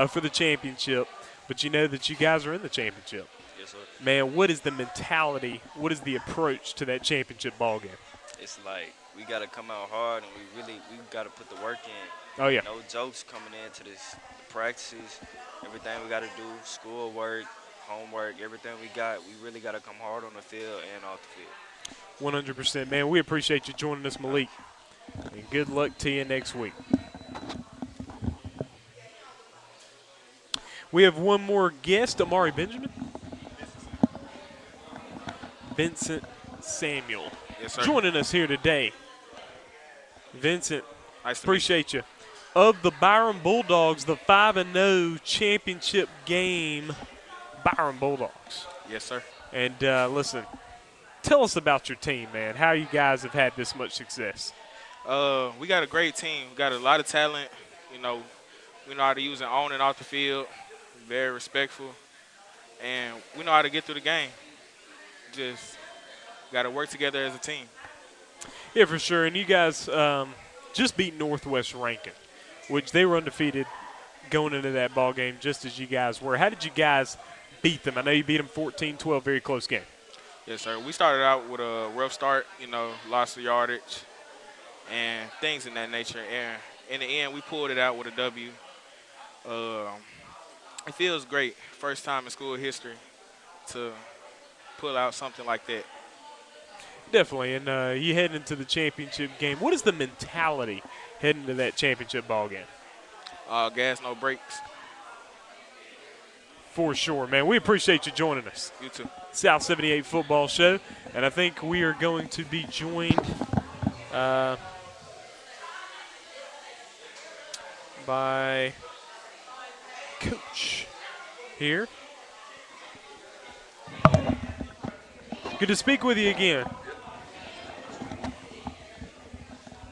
S1: for the championship, but you know that you guys are in the championship.
S6: Yes, sir.
S1: Man, what is the mentality? What is the approach to that championship ball game?
S6: It's like we got to come out hard and we got to put the work in.
S1: Oh, yeah.
S6: No jokes coming into the practices, everything we got to do, school work, homework, everything we got. We really got to come hard on the field and off the field.
S1: 100%, man. We appreciate you joining us, Malik. And good luck to you next week. We have one more guest, Amari Benjamin. Vincent Samuel.
S4: Yes, sir.
S1: Joining us here today. Vincent,
S4: nice to
S1: appreciate you. Of the Byram Bulldogs, the 5-0 championship game, Byram Bulldogs.
S4: Yes, sir.
S1: And listen, tell us about your team, man. How you guys have had this much success.
S4: We got a great team. We got a lot of talent. You know, we know how to use it on and off the field. Very respectful. And we know how to get through the game. Just got to work together as a team.
S1: Yeah, for sure. And you guys just beat Northwest Rankin, which they were undefeated going into that ball game just as you guys were. How did you guys beat them? I know you beat them 14-12, very close game.
S4: Yes, sir. We started out with a rough start, lost the yardage and things in that nature. And in the end, we pulled it out with a W. It feels great, first time in school history, to pull out something like that.
S1: Definitely, and you head into the championship game. What is the mentality heading to that championship ball game?
S4: Gas, no brakes.
S1: For sure, man. We appreciate you joining us.
S4: You too.
S1: South 78 Football Show, and I think we are going to be joined by Coach here. Good to speak with you again.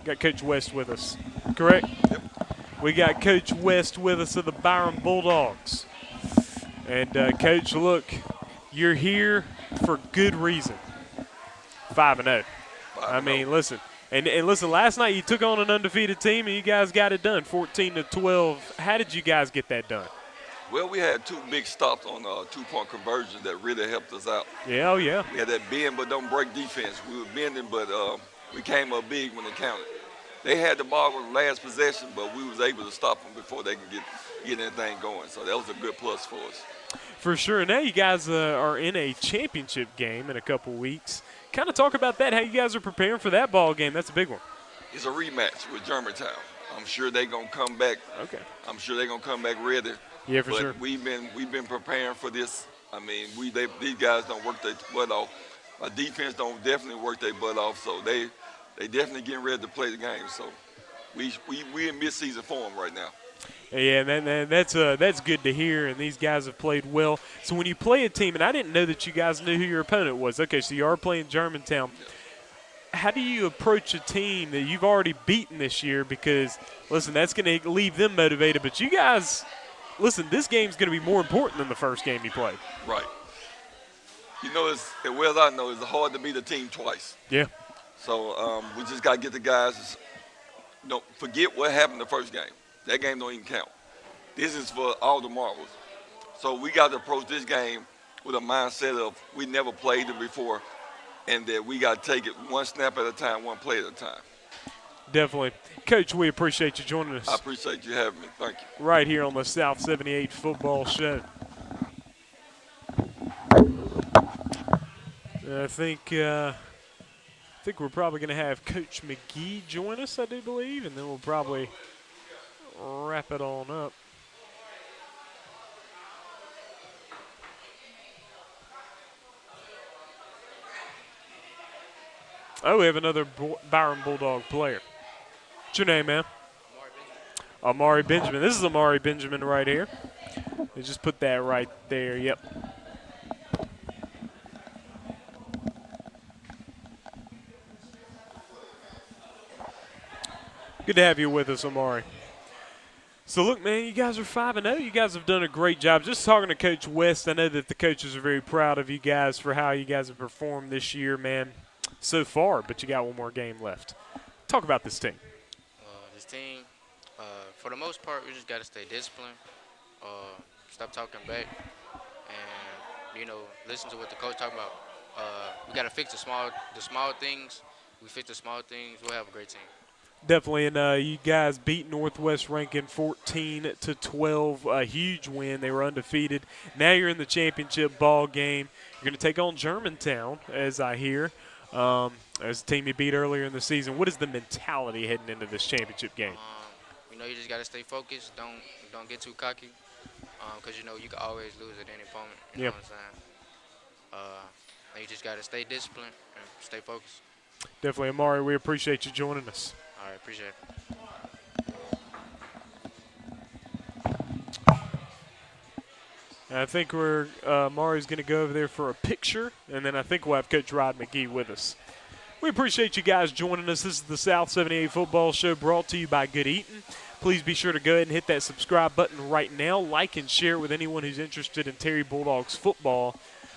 S1: Got Coach West with us, correct?
S17: Yep.
S1: We got Coach West with us of the Byram Bulldogs. And, Coach, look, you're here for good reason. 5-0. I mean, listen. And listen, last night you took on an undefeated team, and you guys got it done, 14-12. How did you guys get that done?
S17: Well, we had two big stops on two-point conversions that really helped us out.
S1: Yeah, oh, yeah.
S17: We had that bend but don't break defense. We were bending, but we came up big when it counted. They had the ball with the last possession, but we was able to stop them before they can get anything going. So that was a good plus for us.
S1: For sure. Now you guys are in a championship game in a couple weeks. Kind of talk about that, how you guys are preparing for that ball game. That's a big one.
S17: It's a rematch with Germantown. I'm sure they're going to come back.
S1: Okay.
S17: I'm sure they're going to come back ready.
S1: Yeah, for
S17: but
S1: sure.
S17: We've been preparing for this. I mean, these guys don't work their butt off. Our defense don't definitely work their butt off, so they definitely getting ready to play the game. So we in mid-season form right now.
S1: Yeah, and that's good to hear, and these guys have played well. So when you play a team, and I didn't know that you guys knew who your opponent was. Okay, so you are playing Germantown. How do you approach a team that you've already beaten this year? Because, listen, that's going to leave them motivated. But you guys, listen, this game's going to be more important than the first game you played.
S17: Right. You know, as well as I know, it's hard to beat a team twice.
S1: Yeah.
S17: So we just got to get the guys, don't forget what happened the first game. That game don't even count. This is for all the marbles. So we got to approach this game with a mindset of we never played it before, and that we got to take it one snap at a time, one play at a time.
S1: Definitely. Coach, we appreciate you joining us.
S17: I appreciate you having me. Thank you.
S1: Right here on the South 78 Football Show. I think we're probably going to have Coach McGee join us, I do believe, and then we'll probably wrap it on up. Oh, we have another Byram Bulldog player. What's your name, man? Amari Benjamin. This is Amari Benjamin right here. They just put that right there. Yep. Good to have you with us, Amari. So, look, man, you guys are 5-0. You guys have done a great job. Just talking to Coach West, I know that the coaches are very proud of you guys for how you guys have performed this year, man, so far, but you got one more game left. Talk about this team.
S5: This team, for the most part, we just got to stay disciplined, stop talking back, and, listen to what the coach talking about. We got to fix the small things. We fix the small things, we'll have a great team.
S1: Definitely, and you guys beat Northwest Rankin 14-12, a huge win. They were undefeated. Now you're in the championship ball game. You're going to take on Germantown, as I hear, as a team you beat earlier in the season. What is the mentality heading into this championship game?
S5: You just got to stay focused. Don't get too cocky, because you can always lose at any moment. You know what I'm saying? You just got to stay disciplined and stay focused.
S1: Definitely, Amari. We appreciate you joining us.
S5: All right, appreciate it.
S1: I think Mari's going to go over there for a picture, and then I think we'll have Coach Rod McGee with us. We appreciate you guys joining us. This is the South 78 Football Show brought to you by Good Eatin. Please be sure to go ahead and hit that subscribe button right now. Like and share with anyone who's interested in Terry Bulldogs football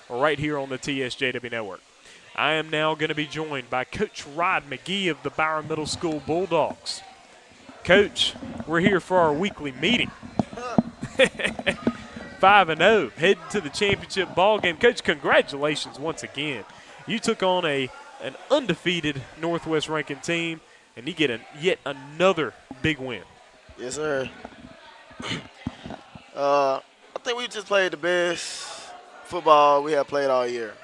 S1: right here on the TSJW Network. I am now going to be joined by Coach Rod McGee of the Byram Middle School Bulldogs. Coach, we're here for our weekly meeting. 5-0, heading to the championship ball game. Coach, congratulations once again. You took on an undefeated Northwest Rankin team, and you get yet another big win.
S18: Yes, sir. I think we just played the best football we have played all year.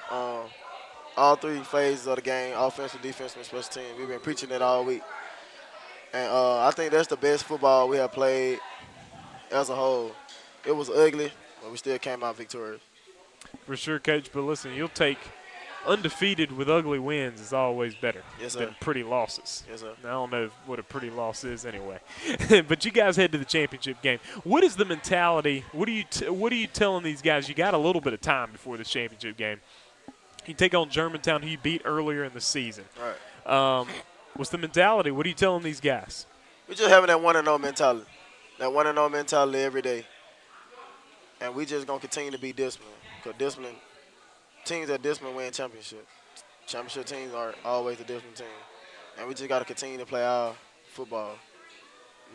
S18: All three phases of the game, offensive, defensive, and special team. We've been preaching it all week. And I think that's the best football we have played as a whole. It was ugly, but we still came out victorious.
S1: For sure, Coach. But listen, you'll take undefeated with ugly wins is always better than pretty losses.
S18: Yes, sir.
S1: Now, I don't know what a pretty loss is anyway. But you guys head to the championship game. What is the mentality? What are you telling these guys? You got a little bit of time before this championship game. You take on Germantown, who you beat earlier in the season.
S18: Right.
S1: What's the mentality? What are you telling these guys?
S18: We're just having that 1-0 mentality. That 1-0 mentality every day. And we just going to continue to be disciplined. Because teams that discipline win championship. Championship teams are always a different team. And we just got to continue to play our football.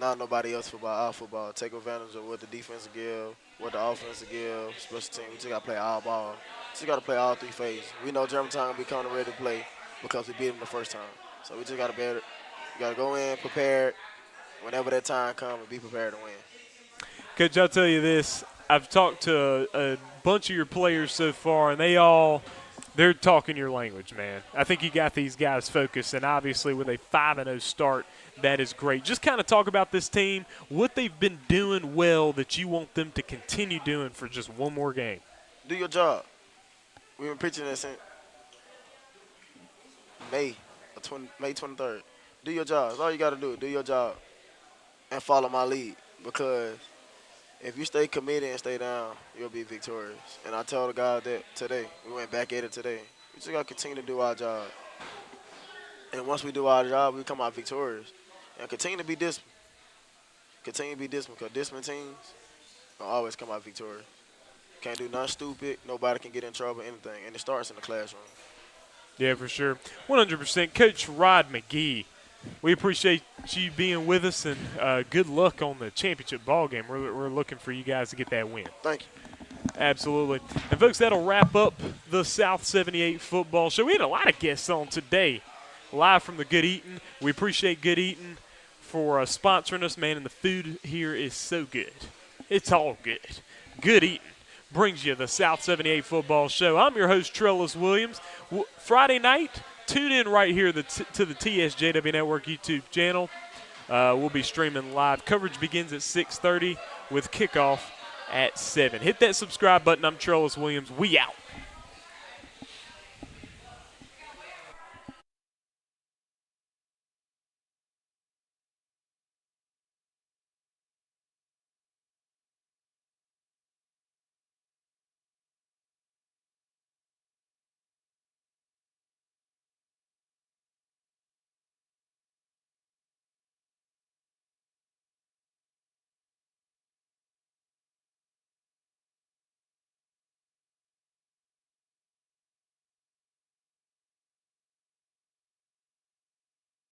S18: Not nobody else football, our football. Take advantage of what the defense will give, what the offense will give, special team. We just got to play our ball. Just got to play all 3 phases. We know Germantown will be coming ready to play because we beat them the first time. So we just got to be better. You got to go in prepared whenever that time comes and be prepared to win.
S1: Coach, I'll tell you this. I've talked to a bunch of your players so far, and they're talking your language, man. I think you got these guys focused, and obviously with a 5-0 start, that is great. Just kind of talk about this team, what they've been doing well that you want them to continue doing for just one more game.
S18: Do your job. We've been preaching this since May 23rd. Do your job. That's all you got to do. Do your job and follow my lead, because if you stay committed and stay down, you'll be victorious. And I told the guys that today. We went back at it today. We just got to continue to do our job. And once we do our job, we come out victorious. And continue to be disciplined. Continue to be disciplined, because disciplined teams will always come out victorious. Can't do nothing stupid. Nobody can get in trouble, anything. And it starts in the classroom.
S1: Yeah, for sure. 100%. Coach Rod McGee, we appreciate you being with us, and good luck on the championship ball game. We're looking for you guys to get that win.
S18: Thank you.
S1: Absolutely. And, folks, that'll wrap up the South 78 football show. We had a lot of guests on today, live from the Good Eatin. We appreciate Good Eatin for sponsoring us, man, and the food here is so good. It's all good. Good Eatin brings you the South 78 football show. I'm your host, Trellis Williams. Friday night, tune in right here to the TSJW Network YouTube channel. We'll be streaming live. Coverage begins at 6:30 with kickoff at 7. Hit that subscribe button. I'm Trellis Williams. We out.